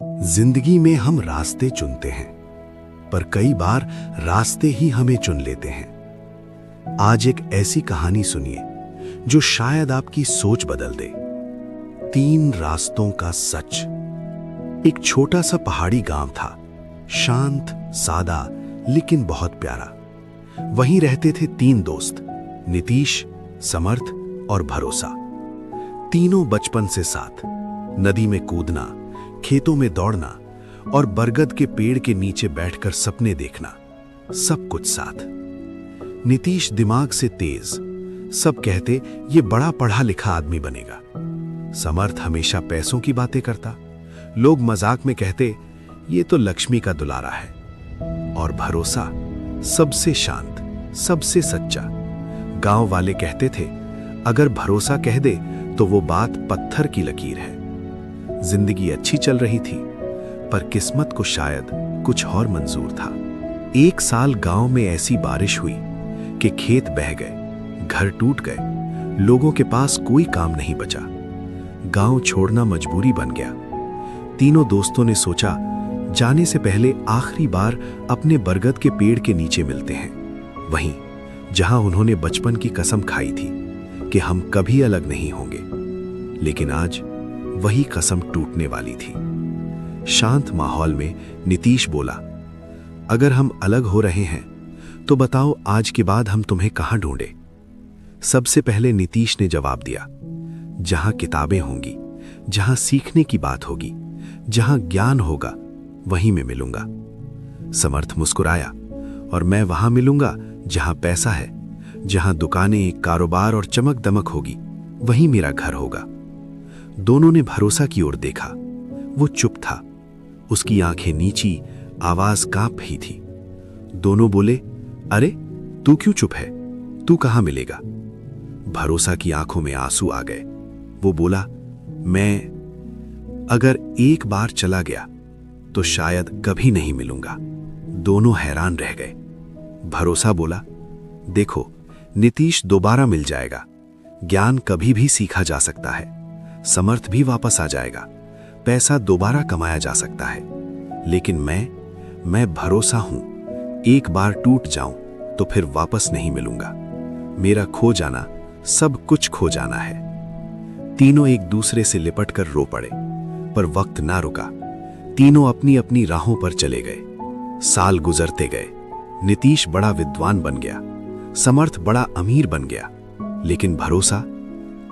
जिंदगी में हम रास्ते चुनते हैं, पर कई बार रास्ते ही हमें चुन लेते हैं। आज एक ऐसी कहानी सुनिए जो शायद आपकी सोच बदल दे। 3 रास्तों का सच। एक छोटा सा पहाड़ी गांव था, शांत, सादा, लेकिन बहुत प्यारा। वहीं रहते थे 3 दोस्त, नीतीश, समर्थ और भरोसा। तीनों बचपन से साथ, नदी में कूदना, खेतों में दौड़ना और बरगद के पेड़ के नीचे बैठकर सपने देखना, सब कुछ साथ। नीतीश दिमाग से तेज, सब कहते ये बड़ा पढ़ा लिखा आदमी बनेगा। समर्थ हमेशा पैसों की बातें करता, लोग मजाक में कहते ये तो लक्ष्मी का दुलारा है। और भरोसा सबसे शांत, सबसे सच्चा। गांव वाले कहते थे अगर भरोसा कह दे तो वो बात पत्थर की लकीर है। जिंदगी अच्छी चल रही थी, पर किस्मत को शायद कुछ और मंजूर था। एक साल गांव में ऐसी बारिश हुई कि खेत बह गए, घर टूट गए, लोगों के पास कोई काम नहीं बचा। गांव छोड़ना मजबूरी बन गया। तीनों दोस्तों ने सोचा जाने से पहले आखिरी बार अपने बरगद के पेड़ के नीचे मिलते हैं, वहीं जहां उन्होंने बचपन की कसम खाई थी कि हम कभी अलग नहीं होंगे। लेकिन आज वही कसम टूटने वाली थी। शांत माहौल में नीतीश बोला, अगर हम अलग हो रहे हैं तो बताओ आज के बाद हम तुम्हें कहां ढूंढे। सबसे पहले नीतीश ने जवाब दिया, जहां किताबें होंगी, जहां सीखने की बात होगी, जहां ज्ञान होगा, वहीं मैं मिलूंगा। समर्थ मुस्कुराया, और मैं वहां मिलूंगा जहां पैसा है, जहां दुकानें, कारोबार और चमक दमक होगी, वहीं मेरा घर होगा। दोनों ने भरोसा की ओर देखा। वो चुप था, उसकी आंखें नीची, आवाज कांप रही थी। दोनों बोले, अरे तू क्यों चुप है, तू कहां मिलेगा। भरोसा की आंखों में आंसू आ गए। वो बोला, मैं अगर एक बार चला गया तो शायद कभी नहीं मिलूंगा। दोनों हैरान रह गए। भरोसा बोला, देखो नीतीश दोबारा मिल जाएगा, ज्ञान कभी भी सीखा जा सकता है, समर्थ भी वापस आ जाएगा, पैसा दोबारा कमाया जा सकता है। लेकिन मैं भरोसा हूं, एक बार टूट जाऊं तो फिर वापस नहीं मिलूंगा। मेरा खो जाना सब कुछ खो जाना है। तीनों एक दूसरे से लिपटकर रो पड़े, पर वक्त ना रुका। तीनों अपनी अपनी राहों पर चले गए। साल गुजरते गए। नीतीश बड़ा विद्वान बन गया, समर्थ बड़ा अमीर बन गया, लेकिन भरोसा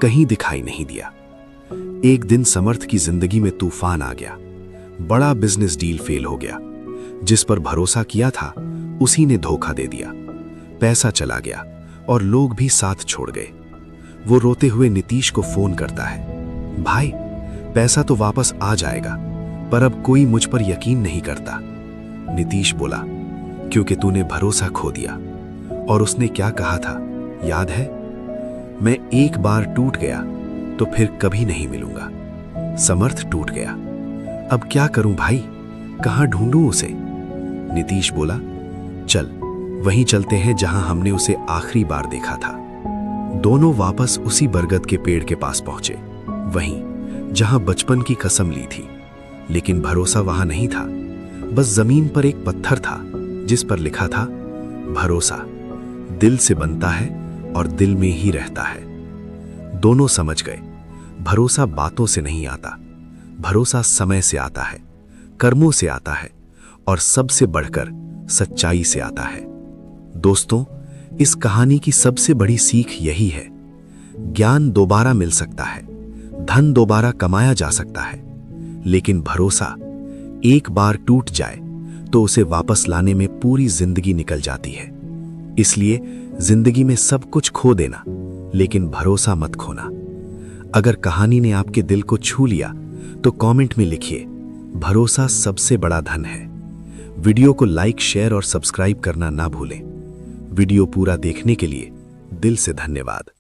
कहीं दिखाई नहीं दिया। एक दिन समर्थ की जिंदगी में तूफान आ गया। बड़ा बिजनेस डील फेल हो गया। जिस पर भरोसा किया था उसी ने धोखा दे दिया। पैसा चला गया और लोग भी साथ छोड़ गए। वो रोते हुए नीतीश को फोन करता है, भाई पैसा तो वापस आ जाएगा, पर अब कोई मुझ पर यकीन नहीं करता। नीतीश बोला, क्योंकि तूने भरोसा खो दिया। और उसने क्या कहा था याद है, मैं एक बार टूट गया तो फिर कभी नहीं मिलूंगा। समर्थ टूट गया। अब क्या करूं भाई, कहां ढूंढूं उसे। नीतीश बोला, चल वहीं चलते हैं जहां हमने उसे आखिरी बार देखा था। दोनों वापस उसी बरगद के पेड़ के पास पहुंचे, वहीं जहां बचपन की कसम ली थी। लेकिन भरोसा वहां नहीं था, बस जमीन पर एक पत्थर था जिस पर लिखा था, भरोसा दिल से बनता है और दिल में ही रहता है। दोनों समझ गए, भरोसा बातों से नहीं आता, भरोसा समय से आता है, कर्मों से आता है, और सबसे बढ़कर सच्चाई से आता है। दोस्तों, इस कहानी की सबसे बड़ी सीख यही है, ज्ञान दोबारा मिल सकता है, धन दोबारा कमाया जा सकता है, लेकिन भरोसा एक बार टूट जाए तो उसे वापस लाने में पूरी जिंदगी निकल जाती है। इसलिए जिंदगी में सब कुछ खो देना, लेकिन भरोसा मत खोना। अगर कहानी ने आपके दिल को छू लिया तो कमेंट में लिखिए, भरोसा सबसे बड़ा धन है। वीडियो को लाइक, शेयर और सब्सक्राइब करना ना भूलें। वीडियो पूरा देखने के लिए दिल से धन्यवाद।